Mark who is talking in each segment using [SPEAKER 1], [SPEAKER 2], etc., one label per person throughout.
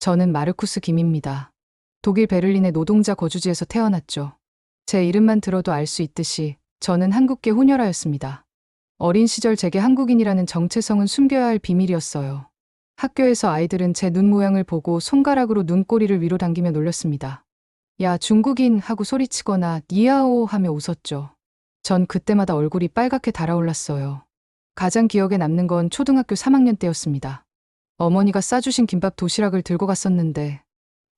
[SPEAKER 1] 저는 마르쿠스 김입니다. 독일 베를린의 노동자 거주지에서 태어났죠. 제 이름만 들어도 알 수 있듯이 저는 한국계 혼혈아였습니다. 어린 시절 제게 한국인이라는 정체성은 숨겨야 할 비밀이었어요. 학교에서 아이들은 제 눈 모양을 보고 손가락으로 눈꼬리를 위로 당기며 놀렸습니다. 야, 중국인 하고 소리치거나 니아오 하며 웃었죠. 전 그때마다 얼굴이 빨갛게 달아올랐어요. 가장 기억에 남는 건 초등학교 3학년 때였습니다. 어머니가 싸주신 김밥 도시락을 들고 갔었는데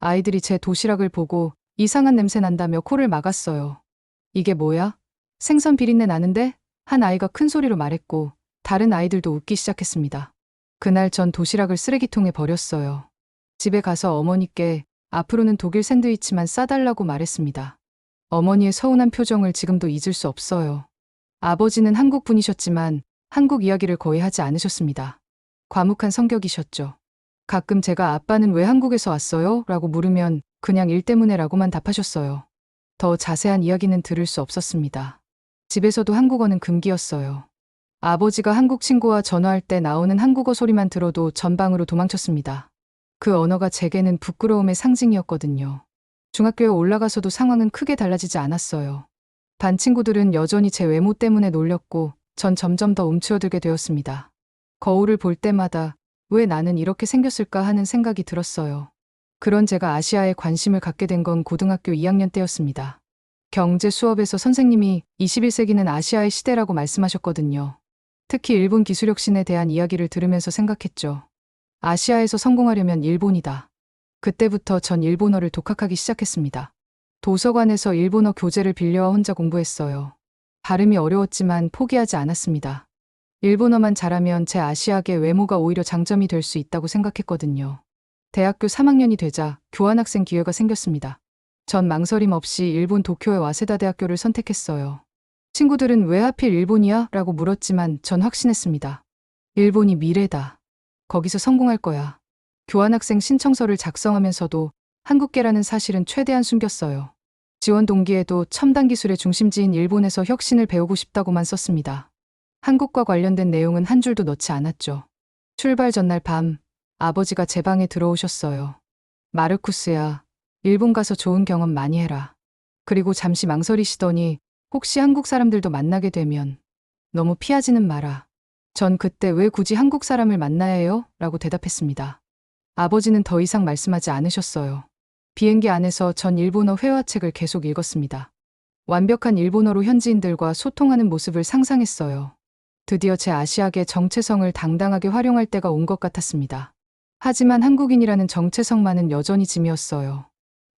[SPEAKER 1] 아이들이 제 도시락을 보고 이상한 냄새 난다며 코를 막았어요. 이게 뭐야? 생선 비린내 나는데? 한 아이가 큰 소리로 말했고 다른 아이들도 웃기 시작했습니다. 그날 전 도시락을 쓰레기통에 버렸어요. 집에 가서 어머니께 앞으로는 독일 샌드위치만 싸달라고 말했습니다. 어머니의 서운한 표정을 지금도 잊을 수 없어요. 아버지는 한국 분이셨지만 한국 이야기를 거의 하지 않으셨습니다. 과묵한 성격이셨죠. 가끔 제가 아빠는 왜 한국에서 왔어요? 라고 물으면 그냥 일 때문에 라고만 답하셨어요. 더 자세한 이야기는 들을 수 없었습니다. 집에서도 한국어는 금기였어요. 아버지가 한국 친구와 전화할 때 나오는 한국어 소리만 들어도 전방으로 도망쳤습니다. 그 언어가 제게는 부끄러움의 상징이었거든요. 중학교에 올라가서도 상황은 크게 달라지지 않았어요. 반 친구들은 여전히 제 외모 때문에 놀렸고 전 점점 더 움츠러들게 되었습니다. 거울을 볼 때마다 왜 나는 이렇게 생겼을까 하는 생각이 들었어요. 그런 제가 아시아에 관심을 갖게 된 건 고등학교 2학년 때였습니다. 경제 수업에서 선생님이 21세기는 아시아의 시대라고 말씀하셨거든요. 특히 일본 기술혁신에 대한 이야기를 들으면서 생각했죠. 아시아에서 성공하려면 일본이다. 그때부터 전 일본어를 독학하기 시작했습니다. 도서관에서 일본어 교재를 빌려와 혼자 공부했어요. 발음이 어려웠지만 포기하지 않았습니다. 일본어만 잘하면 제 아시아계 외모가 오히려 장점이 될 수 있다고 생각했거든요. 대학교 3학년이 되자 교환학생 기회가 생겼습니다. 전 망설임 없이 일본 도쿄의 와세다 대학교를 선택했어요. 친구들은 왜 하필 일본이야? 라고 물었지만 전 확신했습니다. 일본이 미래다. 거기서 성공할 거야. 교환학생 신청서를 작성하면서도 한국계라는 사실은 최대한 숨겼어요. 지원 동기에도 첨단 기술의 중심지인 일본에서 혁신을 배우고 싶다고만 썼습니다. 한국과 관련된 내용은 한 줄도 넣지 않았죠. 출발 전날 밤, 아버지가 제 방에 들어오셨어요. 마르쿠스야, 일본 가서 좋은 경험 많이 해라. 그리고 잠시 망설이시더니 혹시 한국 사람들도 만나게 되면 너무 피하지는 마라. 전 그때 왜 굳이 한국 사람을 만나야 해요? 라고 대답했습니다. 아버지는 더 이상 말씀하지 않으셨어요. 비행기 안에서 전 일본어 회화책을 계속 읽었습니다. 완벽한 일본어로 현지인들과 소통하는 모습을 상상했어요. 드디어 제 아시아계 정체성을 당당하게 활용할 때가 온 것 같았습니다. 하지만 한국인이라는 정체성만은 여전히 짐이었어요.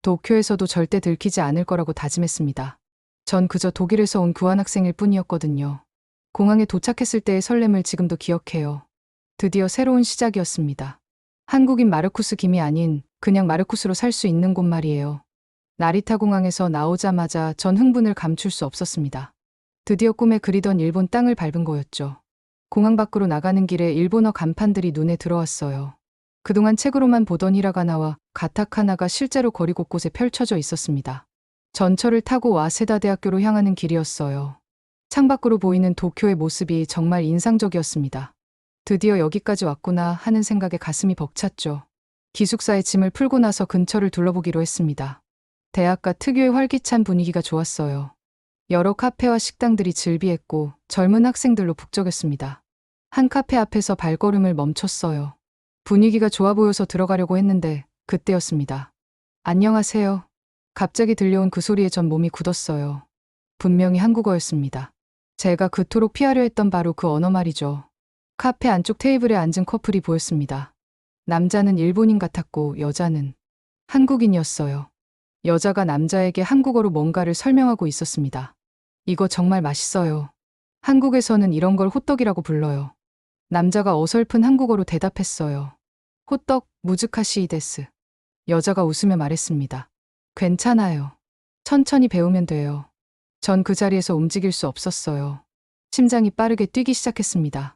[SPEAKER 1] 도쿄에서도 절대 들키지 않을 거라고 다짐했습니다. 전 그저 독일에서 온 교환학생일 뿐이었거든요. 공항에 도착했을 때의 설렘을 지금도 기억해요. 드디어 새로운 시작이었습니다. 한국인 마르쿠스 김이 아닌 그냥 마르쿠스로 살 수 있는 곳 말이에요. 나리타 공항에서 나오자마자 전 흥분을 감출 수 없었습니다. 드디어 꿈에 그리던 일본 땅을 밟은 거였죠. 공항 밖으로 나가는 길에 일본어 간판들이 눈에 들어왔어요. 그동안 책으로만 보던 히라가나와 가타카나가 실제로 거리 곳곳에 펼쳐져 있었습니다. 전철을 타고 와세다 대학교로 향하는 길이었어요. 창밖으로 보이는 도쿄의 모습이 정말 인상적이었습니다. 드디어 여기까지 왔구나 하는 생각에 가슴이 벅찼죠. 기숙사에 짐을 풀고 나서 근처를 둘러보기로 했습니다. 대학가 특유의 활기찬 분위기가 좋았어요. 여러 카페와 식당들이 즐비했고 젊은 학생들로 북적였습니다. 한 카페 앞에서 발걸음을 멈췄어요. 분위기가 좋아 보여서 들어가려고 했는데 그때였습니다. 안녕하세요. 갑자기 들려온 그 소리에 전 몸이 굳었어요. 분명히 한국어였습니다. 제가 그토록 피하려 했던 바로 그 언어 말이죠. 카페 안쪽 테이블에 앉은 커플이 보였습니다. 남자는 일본인 같았고 여자는 한국인이었어요. 여자가 남자에게 한국어로 뭔가를 설명하고 있었습니다. 이거 정말 맛있어요. 한국에서는 이런 걸 호떡이라고 불러요. 남자가 어설픈 한국어로 대답했어요. 호떡 무즈카시 데스. 여자가 웃으며 말했습니다. 괜찮아요. 천천히 배우면 돼요. 전 그 자리에서 움직일 수 없었어요. 심장이 빠르게 뛰기 시작했습니다.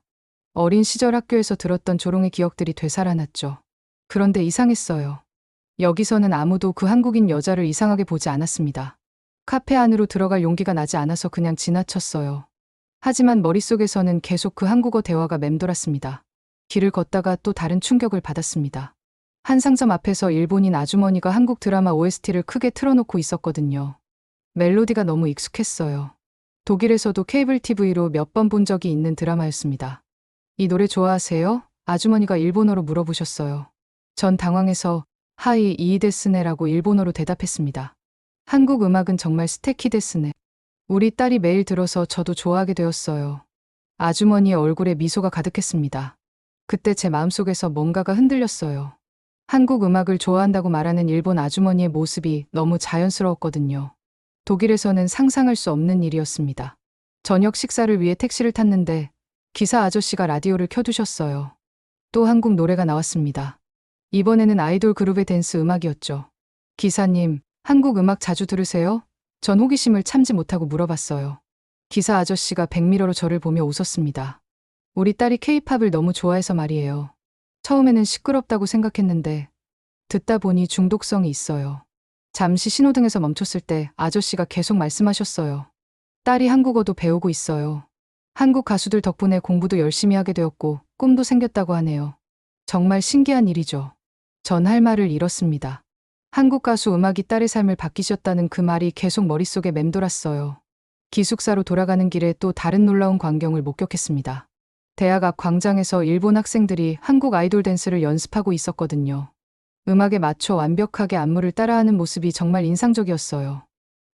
[SPEAKER 1] 어린 시절 학교에서 들었던 조롱의 기억들이 되살아났죠. 그런데 이상했어요. 여기서는 아무도 그 한국인 여자를 이상하게 보지 않았습니다. 카페 안으로 들어갈 용기가 나지 않아서 그냥 지나쳤어요. 하지만 머릿속에서는 계속 그 한국어 대화가 맴돌았습니다. 길을 걷다가 또 다른 충격을 받았습니다. 한 상점 앞에서 일본인 아주머니가 한국 드라마 OST를 크게 틀어놓고 있었거든요. 멜로디가 너무 익숙했어요. 독일에서도 케이블 TV로 몇 번 본 적이 있는 드라마였습니다. 이 노래 좋아하세요? 아주머니가 일본어로 물어보셨어요. 전 당황해서 하이 이이데스네라고 일본어로 대답했습니다. 한국 음악은 정말 스테키 데스네. 우리 딸이 매일 들어서 저도 좋아하게 되었어요. 아주머니의 얼굴에 미소가 가득했습니다. 그때 제 마음속에서 뭔가가 흔들렸어요. 한국 음악을 좋아한다고 말하는 일본 아주머니의 모습이 너무 자연스러웠거든요. 독일에서는 상상할 수 없는 일이었습니다. 저녁 식사를 위해 택시를 탔는데 기사 아저씨가 라디오를 켜두셨어요. 또 한국 노래가 나왔습니다. 이번에는 아이돌 그룹의 댄스 음악이었죠. 기사님, 한국 음악 자주 들으세요? 전 호기심을 참지 못하고 물어봤어요. 기사 아저씨가 백미러로 저를 보며 웃었습니다. 우리 딸이 케이팝을 너무 좋아해서 말이에요. 처음에는 시끄럽다고 생각했는데 듣다 보니 중독성이 있어요. 잠시 신호등에서 멈췄을 때 아저씨가 계속 말씀하셨어요. 딸이 한국어도 배우고 있어요. 한국 가수들 덕분에 공부도 열심히 하게 되었고 꿈도 생겼다고 하네요. 정말 신기한 일이죠. 전 할 말을 잃었습니다. 한국 가수 음악이 딸의 삶을 바뀌셨다는 그 말이 계속 머릿속에 맴돌았어요. 기숙사로 돌아가는 길에 또 다른 놀라운 광경을 목격했습니다. 대학 앞 광장에서 일본 학생들이 한국 아이돌 댄스를 연습하고 있었거든요. 음악에 맞춰 완벽하게 안무를 따라하는 모습이 정말 인상적이었어요.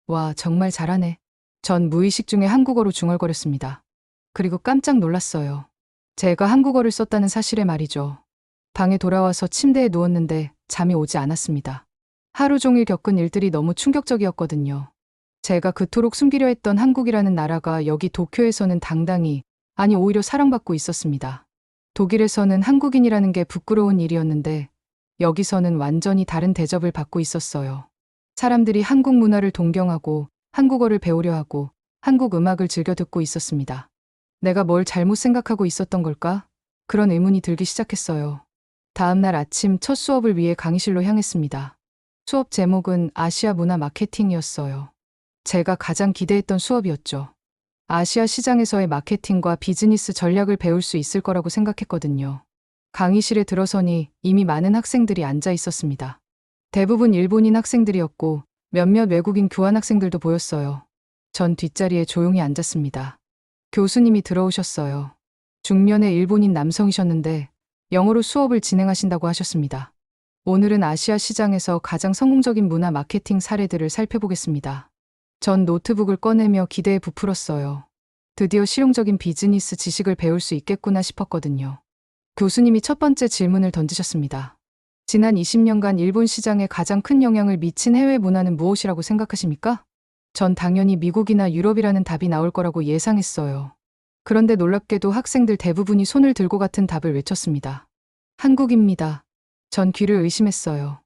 [SPEAKER 1] 와, 정말 잘하네. 전 무의식 중에 한국어로 중얼거렸습니다. 그리고 깜짝 놀랐어요. 제가 한국어를 썼다는 사실에 말이죠. 방에 돌아와서 침대에 누웠는데 잠이 오지 않았습니다. 하루 종일 겪은 일들이 너무 충격적이었거든요. 제가 그토록 숨기려 했던 한국이라는 나라가 여기 도쿄에서는 당당히, 아니 오히려 사랑받고 있었습니다. 독일에서는 한국인이라는 게 부끄러운 일이었는데 여기서는 완전히 다른 대접을 받고 있었어요. 사람들이 한국 문화를 동경하고 한국어를 배우려 하고 한국 음악을 즐겨 듣고 있었습니다. 내가 뭘 잘못 생각하고 있었던 걸까? 그런 의문이 들기 시작했어요. 다음 날 아침 첫 수업을 위해 강의실로 향했습니다. 수업 제목은 아시아 문화 마케팅이었어요. 제가 가장 기대했던 수업이었죠. 아시아 시장에서의 마케팅과 비즈니스 전략을 배울 수 있을 거라고 생각했거든요. 강의실에 들어서니 이미 많은 학생들이 앉아 있었습니다. 대부분 일본인 학생들이었고 몇몇 외국인 교환학생들도 보였어요. 전 뒷자리에 조용히 앉았습니다. 교수님이 들어오셨어요. 중년의 일본인 남성이셨는데 영어로 수업을 진행하신다고 하셨습니다. 오늘은 아시아 시장에서 가장 성공적인 문화 마케팅 사례들을 살펴보겠습니다. 전 노트북을 꺼내며 기대에 부풀었어요. 드디어 실용적인 비즈니스 지식을 배울 수 있겠구나 싶었거든요. 교수님이 첫 번째 질문을 던지셨습니다. 지난 20년간 일본 시장에 가장 큰 영향을 미친 해외 문화는 무엇이라고 생각하십니까? 전 당연히 미국이나 유럽이라는 답이 나올 거라고 예상했어요. 그런데 놀랍게도 학생들 대부분이 손을 들고 같은 답을 외쳤습니다. 한국입니다. 전 귀를 의심했어요.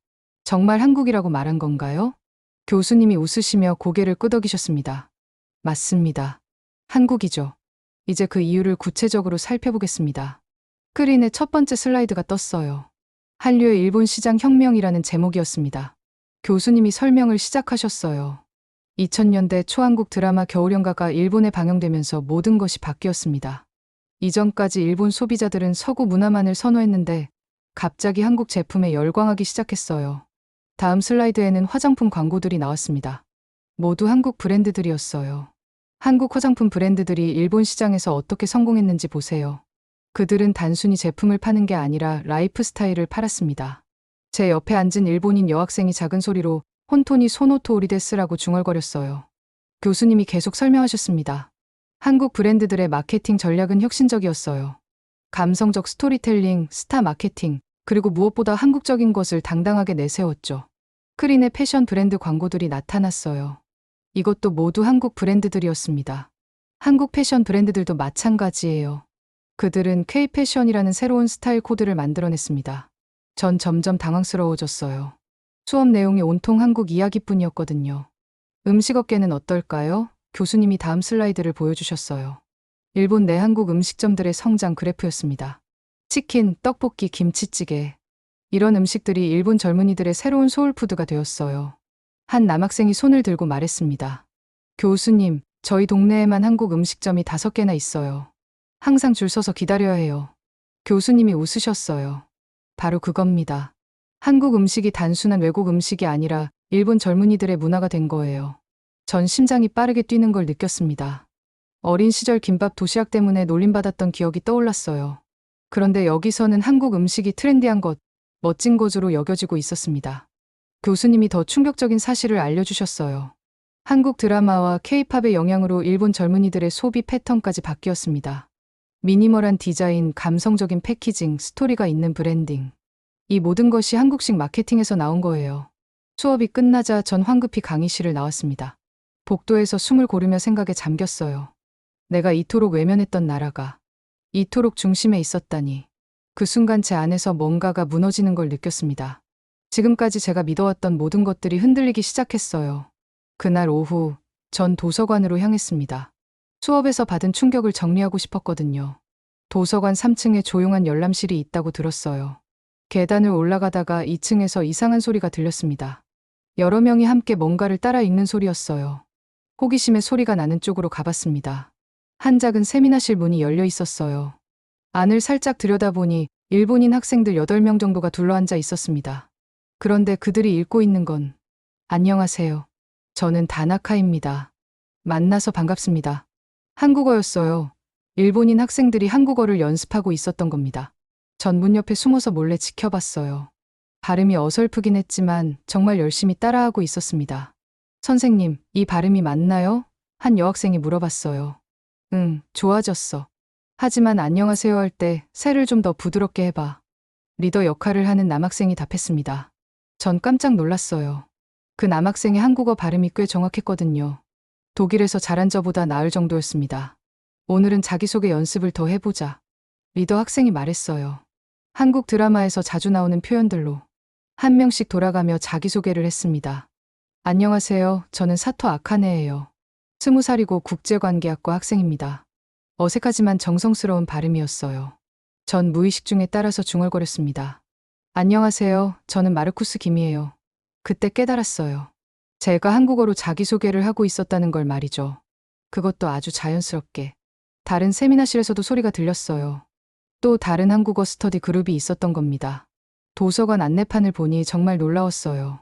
[SPEAKER 1] 정말 한국이라고 말한 건가요? 교수님이 웃으시며 고개를 끄덕이셨습니다. 맞습니다. 한국이죠. 이제 그 이유를 구체적으로 살펴보겠습니다. 스크린에 첫 번째 슬라이드가 떴어요. 한류의 일본 시장 혁명이라는 제목이었습니다. 교수님이 설명을 시작하셨어요. 2000년대 초한국 드라마 겨울연가가 일본에 방영되면서 모든 것이 바뀌었습니다. 이전까지 일본 소비자들은 서구 문화만을 선호했는데 갑자기 한국 제품에 열광하기 시작했어요. 다음 슬라이드에는 화장품 광고들이 나왔습니다. 모두 한국 브랜드들이었어요. 한국 화장품 브랜드들이 일본 시장에서 어떻게 성공했는지 보세요. 그들은 단순히 제품을 파는 게 아니라 라이프 스타일을 팔았습니다. 제 옆에 앉은 일본인 여학생이 작은 소리로 혼토니 소노토 오리데스라고 중얼거렸어요. 교수님이 계속 설명하셨습니다. 한국 브랜드들의 마케팅 전략은 혁신적이었어요. 감성적 스토리텔링, 스타 마케팅, 그리고 무엇보다 한국적인 것을 당당하게 내세웠죠. 스크린에 패션 브랜드 광고들이 나타났어요. 이것도 모두 한국 브랜드들이었습니다. 한국 패션 브랜드들도 마찬가지예요. 그들은 K-패션이라는 새로운 스타일 코드를 만들어냈습니다. 전 점점 당황스러워졌어요. 수업 내용이 온통 한국 이야기뿐이었거든요. 음식업계는 어떨까요? 교수님이 다음 슬라이드를 보여주셨어요. 일본 내 한국 음식점들의 성장 그래프였습니다. 치킨, 떡볶이, 김치찌개. 이런 음식들이 일본 젊은이들의 새로운 소울푸드가 되었어요. 한 남학생이 손을 들고 말했습니다. 교수님, 저희 동네에만 한국 음식점이 5개나 있어요. 항상 줄 서서 기다려야 해요. 교수님이 웃으셨어요. 바로 그겁니다. 한국 음식이 단순한 외국 음식이 아니라 일본 젊은이들의 문화가 된 거예요. 전 심장이 빠르게 뛰는 걸 느꼈습니다. 어린 시절 김밥 도시락 때문에 놀림받았던 기억이 떠올랐어요. 그런데 여기서는 한국 음식이 트렌디한 것, 멋진 것으로 여겨지고 있었습니다. 교수님이 더 충격적인 사실을 알려주셨어요. 한국 드라마와 K-팝의 영향으로 일본 젊은이들의 소비 패턴까지 바뀌었습니다. 미니멀한 디자인, 감성적인 패키징, 스토리가 있는 브랜딩. 이 모든 것이 한국식 마케팅에서 나온 거예요. 수업이 끝나자 전 황급히 강의실을 나왔습니다. 복도에서 숨을 고르며 생각에 잠겼어요. 내가 이토록 외면했던 나라가 이토록 중심에 있었다니. 그 순간 제 안에서 뭔가가 무너지는 걸 느꼈습니다. 지금까지 제가 믿어왔던 모든 것들이 흔들리기 시작했어요. 그날 오후, 전 도서관으로 향했습니다. 수업에서 받은 충격을 정리하고 싶었거든요. 도서관 3층에 조용한 열람실이 있다고 들었어요. 계단을 올라가다가 2층에서 이상한 소리가 들렸습니다. 여러 명이 함께 뭔가를 따라 읽는 소리였어요. 호기심에 소리가 나는 쪽으로 가봤습니다. 한 작은 세미나실 문이 열려 있었어요. 안을 살짝 들여다보니 일본인 학생들 8명 정도가 둘러앉아 있었습니다. 그런데 그들이 읽고 있는 건 안녕하세요. 저는 다나카입니다. 만나서 반갑습니다. 한국어였어요. 일본인 학생들이 한국어를 연습하고 있었던 겁니다. 전 문 옆에 숨어서 몰래 지켜봤어요. 발음이 어설프긴 했지만 정말 열심히 따라하고 있었습니다. 선생님, 이 발음이 맞나요? 한 여학생이 물어봤어요. 응, 좋아졌어. 하지만 안녕하세요 할 때 새를 좀 더 부드럽게 해봐. 리더 역할을 하는 남학생이 답했습니다. 전 깜짝 놀랐어요. 그 남학생의 한국어 발음이 꽤 정확했거든요. 독일에서 잘한 저보다 나을 정도였습니다. 오늘은 자기소개 연습을 더 해보자. 리더 학생이 말했어요. 한국 드라마에서 자주 나오는 표현들로 한 명씩 돌아가며 자기소개를 했습니다. 안녕하세요. 저는 사토 아카네예요. 20살이고 국제관계학과 학생입니다. 어색하지만 정성스러운 발음이었어요. 전 무의식 중에 따라서 중얼거렸습니다. 안녕하세요. 저는 마르쿠스 김이에요. 그때 깨달았어요. 제가 한국어로 자기소개를 하고 있었다는 걸 말이죠. 그것도 아주 자연스럽게. 다른 세미나실에서도 소리가 들렸어요. 또 다른 한국어 스터디 그룹이 있었던 겁니다. 도서관 안내판을 보니 정말 놀라웠어요.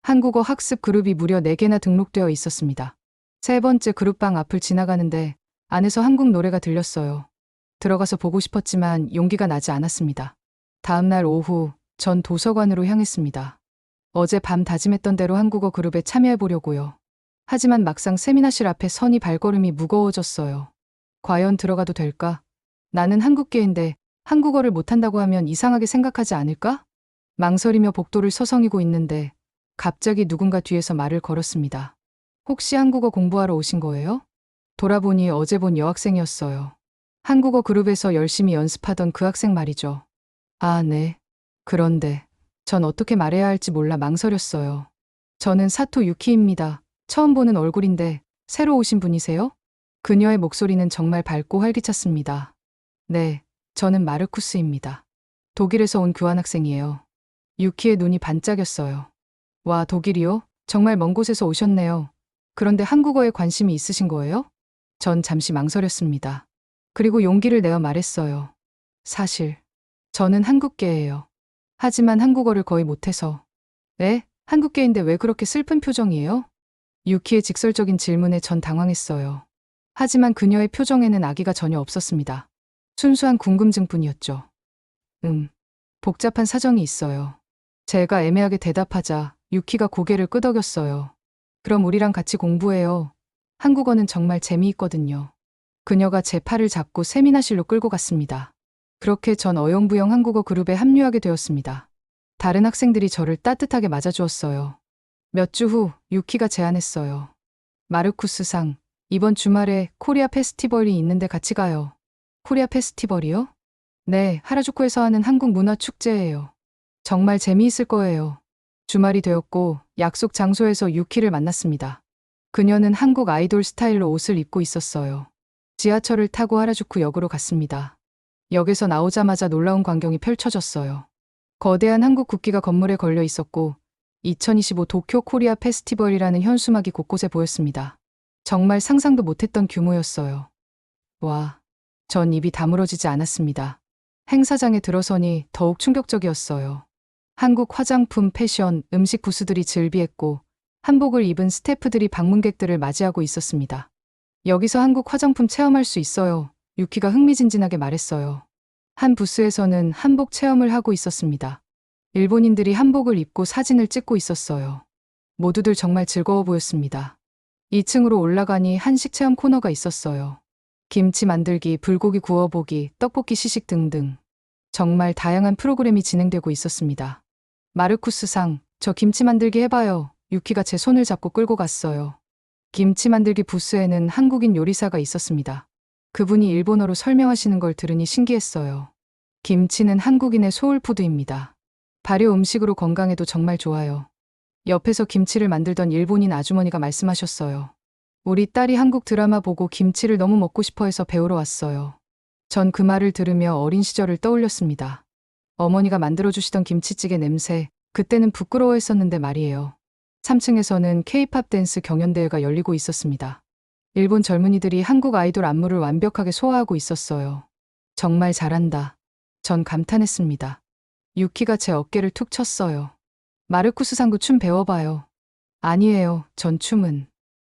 [SPEAKER 1] 한국어 학습 그룹이 무려 4개나 등록되어 있었습니다. 세 번째 그룹방 앞을 지나가는데 안에서 한국 노래가 들렸어요. 들어가서 보고 싶었지만 용기가 나지 않았습니다. 다음 날 오후, 전 도서관으로 향했습니다. 어제 밤 다짐했던 대로 한국어 그룹에 참여해보려고요. 하지만 막상 세미나실 앞에 서니 발걸음이 무거워졌어요. 과연 들어가도 될까? 나는 한국계인데 한국어를 못한다고 하면 이상하게 생각하지 않을까? 망설이며 복도를 서성이고 있는데 갑자기 누군가 뒤에서 말을 걸었습니다. 혹시 한국어 공부하러 오신 거예요? 돌아보니 어제 본 여학생이었어요. 한국어 그룹에서 열심히 연습하던 그 학생 말이죠. 아, 네. 그런데 전 어떻게 말해야 할지 몰라 망설였어요. 저는 사토 유키입니다. 처음 보는 얼굴인데 새로 오신 분이세요? 그녀의 목소리는 정말 밝고 활기찼습니다. 네, 저는 마르쿠스입니다. 독일에서 온 교환학생이에요. 유키의 눈이 반짝였어요. 와, 독일이요? 정말 먼 곳에서 오셨네요. 그런데 한국어에 관심이 있으신 거예요? 전 잠시 망설였습니다. 그리고 용기를 내어 말했어요. 사실, 저는 한국계예요. 하지만 한국어를 거의 못해서. 네? 한국계인데 왜 그렇게 슬픈 표정이에요? 유키의 직설적인 질문에 전 당황했어요. 하지만 그녀의 표정에는 악의가 전혀 없었습니다. 순수한 궁금증뿐이었죠. 복잡한 사정이 있어요. 제가 애매하게 대답하자 유키가 고개를 끄덕였어요. 그럼 우리랑 같이 공부해요. 한국어는 정말 재미있거든요. 그녀가 제 팔을 잡고 세미나실로 끌고 갔습니다. 그렇게 전 어영부영 한국어 그룹에 합류하게 되었습니다. 다른 학생들이 저를 따뜻하게 맞아주었어요. 몇 주 후 유키가 제안했어요. 마르쿠스상, 이번 주말에 코리아 페스티벌이 있는데 같이 가요. 코리아 페스티벌이요? 네, 하라주쿠에서 하는 한국 문화 축제예요. 정말 재미있을 거예요. 주말이 되었고 약속 장소에서 유키를 만났습니다. 그녀는 한국 아이돌 스타일로 옷을 입고 있었어요. 지하철을 타고 하라주쿠 역으로 갔습니다. 역에서 나오자마자 놀라운 광경이 펼쳐졌어요. 거대한 한국 국기가 건물에 걸려 있었고 2025 도쿄 코리아 페스티벌이라는 현수막이 곳곳에 보였습니다. 정말 상상도 못했던 규모였어요. 와, 전 입이 다물어지지 않았습니다. 행사장에 들어서니 더욱 충격적이었어요. 한국 화장품, 패션, 음식 부스들이 즐비했고 한복을 입은 스태프들이 방문객들을 맞이하고 있었습니다. 여기서 한국 화장품 체험할 수 있어요. 유키가 흥미진진하게 말했어요. 한 부스에서는 한복 체험을 하고 있었습니다. 일본인들이 한복을 입고 사진을 찍고 있었어요. 모두들 정말 즐거워 보였습니다. 2층으로 올라가니 한식 체험 코너가 있었어요. 김치 만들기, 불고기 구워보기, 떡볶이 시식 등등. 정말 다양한 프로그램이 진행되고 있었습니다. 마르쿠스상, 저 김치 만들기 해봐요. 유키가 제 손을 잡고 끌고 갔어요. 김치 만들기 부스에는 한국인 요리사가 있었습니다. 그분이 일본어로 설명하시는 걸 들으니 신기했어요. 김치는 한국인의 소울푸드입니다. 발효 음식으로 건강에도 정말 좋아요. 옆에서 김치를 만들던 일본인 아주머니가 말씀하셨어요. 우리 딸이 한국 드라마 보고 김치를 너무 먹고 싶어 해서 배우러 왔어요. 전 그 말을 들으며 어린 시절을 떠올렸습니다. 어머니가 만들어주시던 김치찌개 냄새, 그때는 부끄러워했었는데 말이에요. 3층에서는 K-팝 댄스 경연대회가 열리고 있었습니다. 일본 젊은이들이 한국 아이돌 안무를 완벽하게 소화하고 있었어요. 정말 잘한다. 전 감탄했습니다. 유키가 제 어깨를 툭 쳤어요. 마르쿠스 상도 춤 배워봐요. 아니에요, 전 춤은.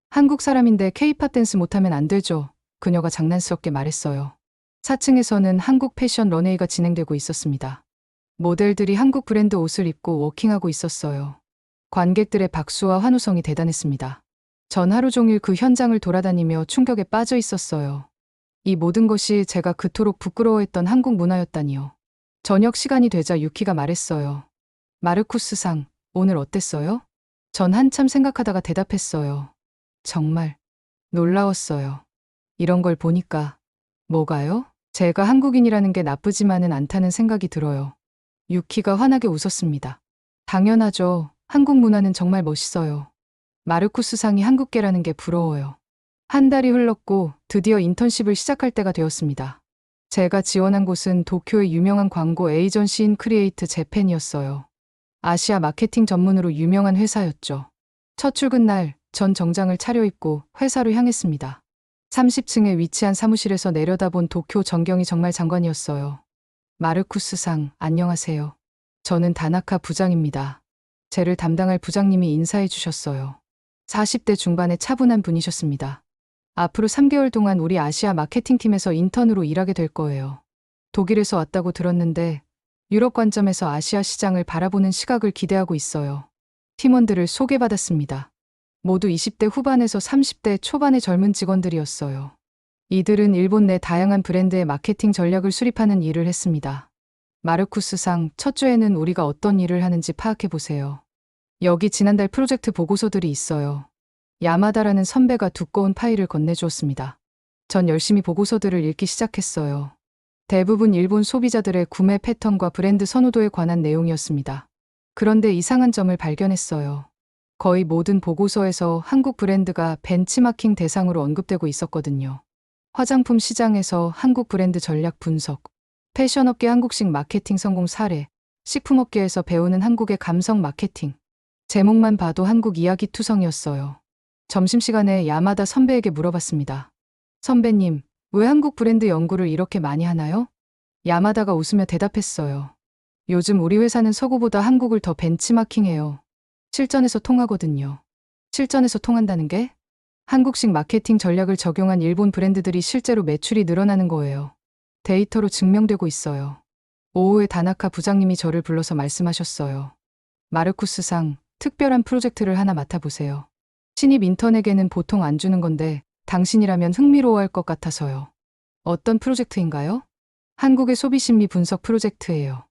[SPEAKER 1] 한국 사람인데 K-팝 댄스 못하면 안 되죠. 그녀가 장난스럽게 말했어요. 4층에서는 한국 패션 런웨이가 진행되고 있었습니다. 모델들이 한국 브랜드 옷을 입고 워킹하고 있었어요. 관객들의 박수와 환호성이 대단했습니다. 전 하루 종일 그 현장을 돌아다니며 충격에 빠져 있었어요. 이 모든 것이 제가 그토록 부끄러워했던 한국 문화였다니요. 저녁 시간이 되자 유키가 말했어요. 마르쿠스상, 오늘 어땠어요? 전 한참 생각하다가 대답했어요. 정말 놀라웠어요. 이런 걸 보니까. 뭐가요? 제가 한국인이라는 게 나쁘지만은 않다는 생각이 들어요. 유키가 환하게 웃었습니다. 당연하죠. 한국 문화는 정말 멋있어요. 마르쿠스상이 한국계라는 게 부러워요. 한 달이 흘렀고 드디어 인턴십을 시작할 때가 되었습니다. 제가 지원한 곳은 도쿄의 유명한 광고 에이전시인 크리에이트 재팬이었어요. 아시아 마케팅 전문으로 유명한 회사였죠. 첫 출근 날, 전 정장을 차려입고 회사로 향했습니다. 30층에 위치한 사무실에서 내려다본 도쿄 전경이 정말 장관이었어요. 마르쿠스상, 안녕하세요. 저는 다나카 부장입니다. 쟤를 담당할 부장님이 인사해 주셨어요. 40대 중반의 차분한 분이셨습니다. 앞으로 3개월 동안 우리 아시아 마케팅팀에서 인턴으로 일하게 될 거예요. 독일에서 왔다고 들었는데 유럽 관점에서 아시아 시장을 바라보는 시각을 기대하고 있어요. 팀원들을 소개받았습니다. 모두 20대 후반에서 30대 초반의 젊은 직원들이었어요. 이들은 일본 내 다양한 브랜드의 마케팅 전략을 수립하는 일을 했습니다. 마르쿠스상, 첫 주에는 우리가 어떤 일을 하는지 파악해 보세요. 여기 지난달 프로젝트 보고서들이 있어요. 야마다라는 선배가 두꺼운 파일을 건네주었습니다. 전 열심히 보고서들을 읽기 시작했어요. 대부분 일본 소비자들의 구매 패턴과 브랜드 선호도에 관한 내용이었습니다. 그런데 이상한 점을 발견했어요. 거의 모든 보고서에서 한국 브랜드가 벤치마킹 대상으로 언급되고 있었거든요. 화장품 시장에서 한국 브랜드 전략 분석, 패션업계 한국식 마케팅 성공 사례, 식품업계에서 배우는 한국의 감성 마케팅. 제목만 봐도 한국 이야기 투성이었어요. 점심시간에 야마다 선배에게 물어봤습니다. 선배님, 왜 한국 브랜드 연구를 이렇게 많이 하나요? 야마다가 웃으며 대답했어요. 요즘 우리 회사는 서구보다 한국을 더 벤치마킹해요. 실전에서 통하거든요. 실전에서 통한다는 게? 한국식 마케팅 전략을 적용한 일본 브랜드들이 실제로 매출이 늘어나는 거예요. 데이터로 증명되고 있어요. 오후에 다나카 부장님이 저를 불러서 말씀하셨어요. 마르쿠스상, 특별한 프로젝트를 하나 맡아보세요. 신입 인턴에게는 보통 안 주는 건데 당신이라면 흥미로워할 것 같아서요. 어떤 프로젝트인가요? 한국의 소비심리 분석 프로젝트예요.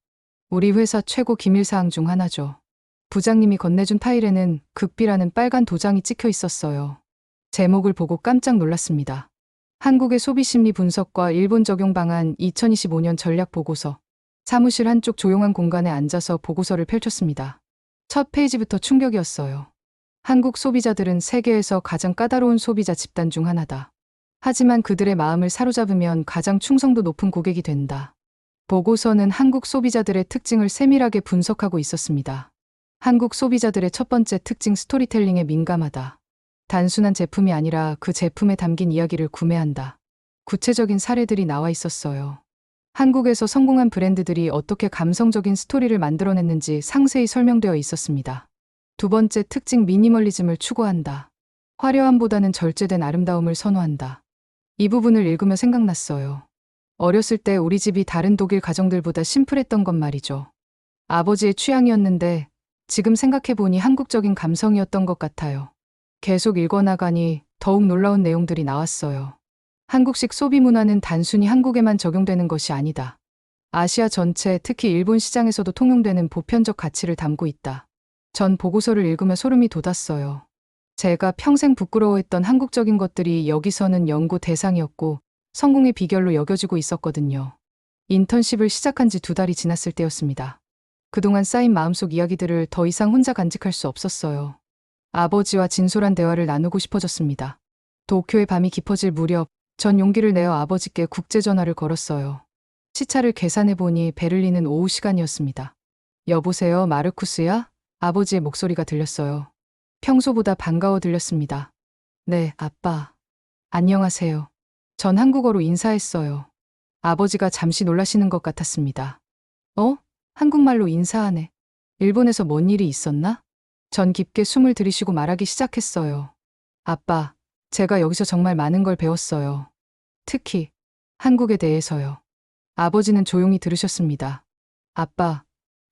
[SPEAKER 1] 우리 회사 최고 기밀사항 중 하나죠. 부장님이 건네준 파일에는 극비라는 빨간 도장이 찍혀 있었어요. 제목을 보고 깜짝 놀랐습니다. 한국의 소비심리 분석과 일본 적용 방안 2025년 전략 보고서. 사무실 한쪽 조용한 공간에 앉아서 보고서를 펼쳤습니다. 첫 페이지부터 충격이었어요. 한국 소비자들은 세계에서 가장 까다로운 소비자 집단 중 하나다. 하지만 그들의 마음을 사로잡으면 가장 충성도 높은 고객이 된다. 보고서는 한국 소비자들의 특징을 세밀하게 분석하고 있었습니다. 한국 소비자들의 첫 번째 특징 스토리텔링에 민감하다. 단순한 제품이 아니라 그 제품에 담긴 이야기를 구매한다. 구체적인 사례들이 나와 있었어요. 한국에서 성공한 브랜드들이 어떻게 감성적인 스토리를 만들어냈는지 상세히 설명되어 있었습니다. 두 번째 특징 미니멀리즘을 추구한다. 화려함보다는 절제된 아름다움을 선호한다. 이 부분을 읽으며 생각났어요. 어렸을 때 우리 집이 다른 독일 가정들보다 심플했던 건 말이죠. 아버지의 취향이었는데 지금 생각해보니 한국적인 감성이었던 것 같아요. 계속 읽어나가니 더욱 놀라운 내용들이 나왔어요. 한국식 소비 문화는 단순히 한국에만 적용되는 것이 아니다. 아시아 전체, 특히 일본 시장에서도 통용되는 보편적 가치를 담고 있다. 전 보고서를 읽으며 소름이 돋았어요. 제가 평생 부끄러워했던 한국적인 것들이 여기서는 연구 대상이었고 성공의 비결로 여겨지고 있었거든요. 인턴십을 시작한 지 2달이 지났을 때였습니다. 그동안 쌓인 마음속 이야기들을 더 이상 혼자 간직할 수 없었어요. 아버지와 진솔한 대화를 나누고 싶어졌습니다. 도쿄의 밤이 깊어질 무렵 전 용기를 내어 아버지께 국제전화를 걸었어요. 시차를 계산해보니 베를린은 오후 시간이었습니다. 여보세요, 마르쿠스야? 아버지의 목소리가 들렸어요. 평소보다 반가워 들렸습니다. 네, 아빠. 안녕하세요. 전 한국어로 인사했어요. 아버지가 잠시 놀라시는 것 같았습니다. 한국말로 인사하네. 일본에서 뭔 일이 있었나? 전 깊게 숨을 들이쉬고 말하기 시작했어요. 아빠, 제가 여기서 정말 많은 걸 배웠어요. 특히 한국에 대해서요. 아버지는 조용히 들으셨습니다. 아빠,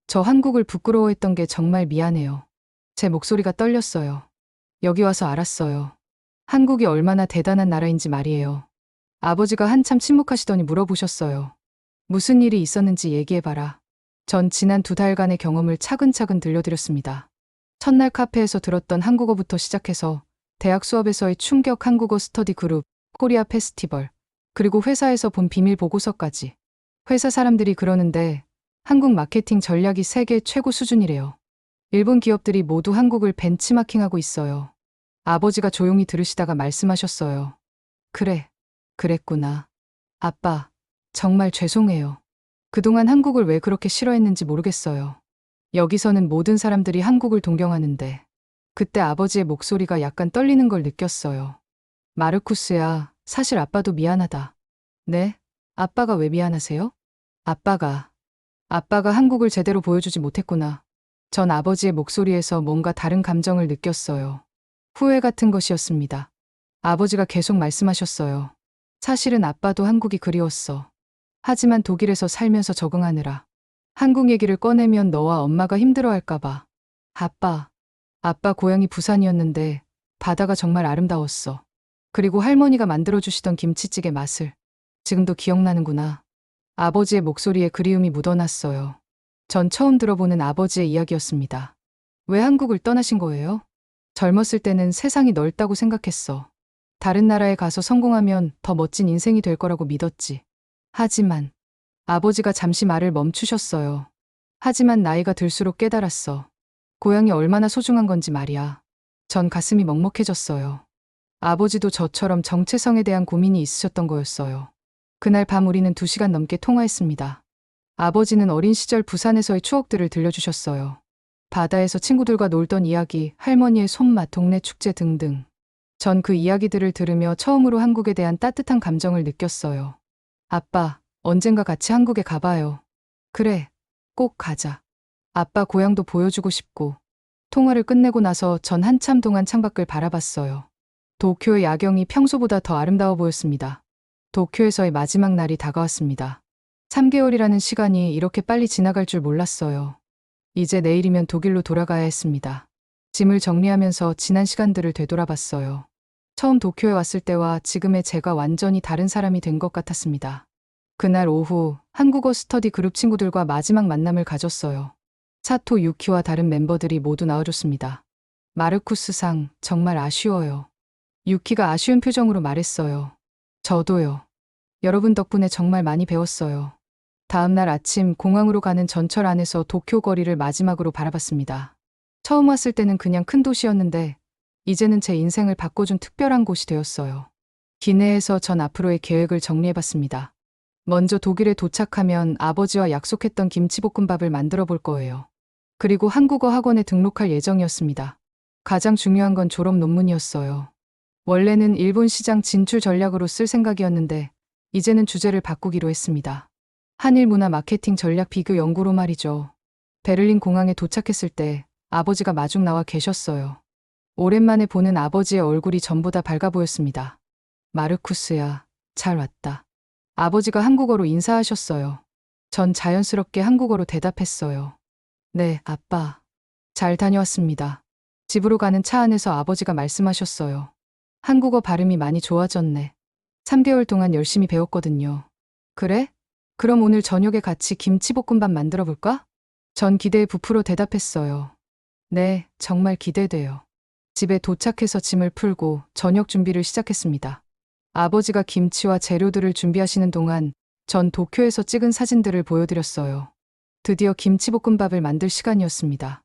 [SPEAKER 1] 저 한국을 부끄러워했던 게 정말 미안해요. 제 목소리가 떨렸어요. 여기 와서 알았어요. 한국이 얼마나 대단한 나라인지 말이에요. 아버지가 한참 침묵하시더니 물어보셨어요. 무슨 일이 있었는지 얘기해봐라. 전 지난 2달간의 경험을 차근차근 들려드렸습니다. 첫날 카페에서 들었던 한국어부터 시작해서 대학 수업에서의 충격 한국어 스터디 그룹, 코리아 페스티벌, 그리고 회사에서 본 비밀 보고서까지. 회사 사람들이 그러는데 한국 마케팅 전략이 세계 최고 수준이래요. 일본 기업들이 모두 한국을 벤치마킹하고 있어요. 아버지가 조용히 들으시다가 말씀하셨어요. 그래, 그랬구나. 아빠, 정말 죄송해요. 그동안 한국을 왜 그렇게 싫어했는지 모르겠어요. 여기서는 모든 사람들이 한국을 동경하는데 그때 아버지의 목소리가 약간 떨리는 걸 느꼈어요. 마르쿠스야, 사실 아빠도 미안하다. 네? 아빠가 왜 미안하세요? 아빠가 한국을 제대로 보여주지 못했구나. 전 아버지의 목소리에서 뭔가 다른 감정을 느꼈어요. 후회 같은 것이었습니다. 아버지가 계속 말씀하셨어요. 사실은 아빠도 한국이 그리웠어. 하지만 독일에서 살면서 적응하느라 한국 얘기를 꺼내면 너와 엄마가 힘들어할까봐. 아빠 고향이 부산이었는데 바다가 정말 아름다웠어. 그리고 할머니가 만들어주시던 김치찌개 맛을 지금도 기억나는구나. 아버지의 목소리에 그리움이 묻어났어요. 전 처음 들어보는 아버지의 이야기였습니다. 왜 한국을 떠나신 거예요? 젊었을 때는 세상이 넓다고 생각했어. 다른 나라에 가서 성공하면 더 멋진 인생이 될 거라고 믿었지. 하지만 아버지가 잠시 말을 멈추셨어요. 하지만 나이가 들수록 깨달았어. 고향이 얼마나 소중한 건지 말이야. 전 가슴이 먹먹해졌어요. 아버지도 저처럼 정체성에 대한 고민이 있으셨던 거였어요. 그날 밤 우리는 2시간 넘게 통화했습니다. 아버지는 어린 시절 부산에서의 추억들을 들려주셨어요. 바다에서 친구들과 놀던 이야기, 할머니의 손맛, 동네 축제 등등. 전 그 이야기들을 들으며 처음으로 한국에 대한 따뜻한 감정을 느꼈어요. 아빠, 언젠가 같이 한국에 가봐요. 그래, 꼭 가자. 아빠 고향도 보여주고 싶고. 통화를 끝내고 나서 전 한참 동안 창밖을 바라봤어요. 도쿄의 야경이 평소보다 더 아름다워 보였습니다. 도쿄에서의 마지막 날이 다가왔습니다. 3개월이라는 시간이 이렇게 빨리 지나갈 줄 몰랐어요. 이제 내일이면 독일로 돌아가야 했습니다. 짐을 정리하면서 지난 시간들을 되돌아봤어요. 처음 도쿄에 왔을 때와 지금의 제가 완전히 다른 사람이 된 것 같았습니다. 그날 오후 한국어 스터디 그룹 친구들과 마지막 만남을 가졌어요. 사토 유키와 다른 멤버들이 모두 나와줬습니다. 마르쿠스상 정말 아쉬워요. 유키가 아쉬운 표정으로 말했어요. 저도요. 여러분 덕분에 정말 많이 배웠어요. 다음 날 아침 공항으로 가는 전철 안에서 도쿄 거리를 마지막으로 바라봤습니다. 처음 왔을 때는 그냥 큰 도시였는데 이제는 제 인생을 바꿔준 특별한 곳이 되었어요. 기내에서 전 앞으로의 계획을 정리해봤습니다. 먼저 독일에 도착하면 아버지와 약속했던 김치볶음밥을 만들어 볼 거예요. 그리고 한국어 학원에 등록할 예정이었습니다. 가장 중요한 건 졸업 논문이었어요. 원래는 일본 시장 진출 전략으로 쓸 생각이었는데 이제는 주제를 바꾸기로 했습니다. 한일 문화 마케팅 전략 비교 연구로 말이죠. 베를린 공항에 도착했을 때 아버지가 마중 나와 계셨어요. 오랜만에 보는 아버지의 얼굴이 전보다 밝아 보였습니다. 마르쿠스야, 잘 왔다. 아버지가 한국어로 인사하셨어요. 전 자연스럽게 한국어로 대답했어요. 네, 아빠. 잘 다녀왔습니다. 집으로 가는 차 안에서 아버지가 말씀하셨어요. 한국어 발음이 많이 좋아졌네. 3개월 동안 열심히 배웠거든요. 그래? 그럼 오늘 저녁에 같이 김치볶음밥 만들어 볼까? 전 기대에 부풀어 대답했어요. 네, 정말 기대돼요. 집에 도착해서 짐을 풀고 저녁 준비를 시작했습니다. 아버지가 김치와 재료들을 준비하시는 동안 전 도쿄에서 찍은 사진들을 보여드렸어요. 드디어 김치볶음밥을 만들 시간이었습니다.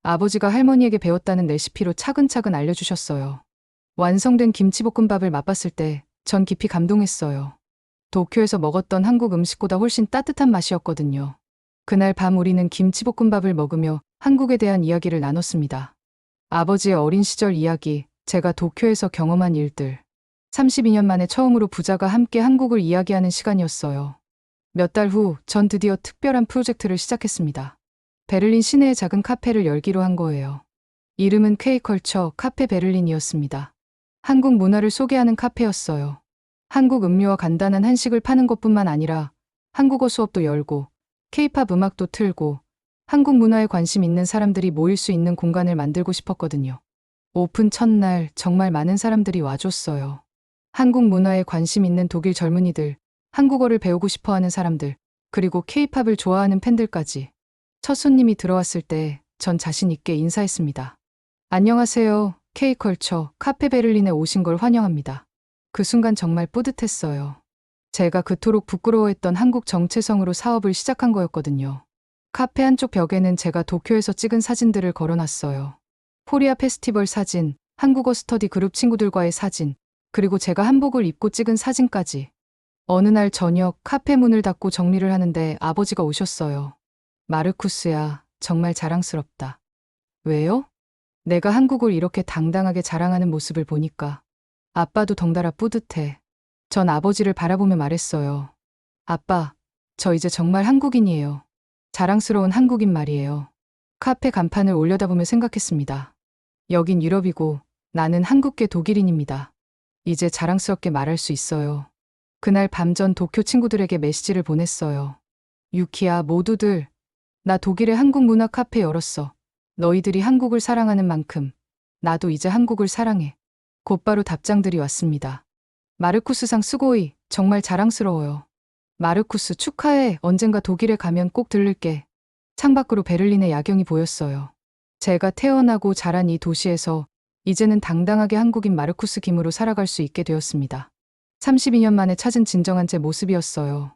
[SPEAKER 1] 아버지가 할머니에게 배웠다는 레시피로 차근차근 알려주셨어요. 완성된 김치볶음밥을 맛봤을 때 전 깊이 감동했어요. 도쿄에서 먹었던 한국 음식보다 훨씬 따뜻한 맛이었거든요. 그날 밤 우리는 김치볶음밥을 먹으며 한국에 대한 이야기를 나눴습니다. 아버지의 어린 시절 이야기, 제가 도쿄에서 경험한 일들. 32년 만에 처음으로 부자가 함께 한국을 이야기하는 시간이었어요. 몇 달 후, 전 드디어 특별한 프로젝트를 시작했습니다. 베를린 시내의 작은 카페를 열기로 한 거예요. 이름은 K컬처 카페 베를린이었습니다. 한국 문화를 소개하는 카페였어요. 한국 음료와 간단한 한식을 파는 것뿐만 아니라 한국어 수업도 열고 K-팝 음악도 틀고 한국 문화에 관심 있는 사람들이 모일 수 있는 공간을 만들고 싶었거든요. 오픈 첫날 정말 많은 사람들이 와줬어요. 한국 문화에 관심 있는 독일 젊은이들, 한국어를 배우고 싶어하는 사람들, 그리고 K-팝을 좋아하는 팬들까지. 첫 손님이 들어왔을 때 전 자신 있게 인사했습니다. 안녕하세요. K컬처 카페 베를린에 오신 걸 환영합니다. 그 순간 정말 뿌듯했어요. 제가 그토록 부끄러워했던 한국 정체성으로 사업을 시작한 거였거든요. 카페 한쪽 벽에는 제가 도쿄에서 찍은 사진들을 걸어놨어요. 코리아 페스티벌 사진, 한국어 스터디 그룹 친구들과의 사진, 그리고 제가 한복을 입고 찍은 사진까지. 어느 날 저녁 카페 문을 닫고 정리를 하는데 아버지가 오셨어요. 마르쿠스야, 정말 자랑스럽다. 왜요? 내가 한국을 이렇게 당당하게 자랑하는 모습을 보니까 아빠도 덩달아 뿌듯해. 전 아버지를 바라보며 말했어요. 아빠, 저 이제 정말 한국인이에요. 자랑스러운 한국인 말이에요. 카페 간판을 올려다보며 생각했습니다. 여긴 유럽이고 나는 한국계 독일인입니다. 이제 자랑스럽게 말할 수 있어요. 그날 밤 전 도쿄 친구들에게 메시지를 보냈어요. 유키야, 모두들. 나 독일의 한국 문화 카페 열었어. 너희들이 한국을 사랑하는 만큼 나도 이제 한국을 사랑해. 곧바로 답장들이 왔습니다. 마르쿠스상 스고이, 정말 자랑스러워요. 마르쿠스 축하해. 언젠가 독일에 가면 꼭 들를게. 창밖으로 베를린의 야경이 보였어요. 제가 태어나고 자란 이 도시에서 이제는 당당하게 한국인 마르쿠스 김으로 살아갈 수 있게 되었습니다. 32년 만에 찾은 진정한 제 모습이었어요.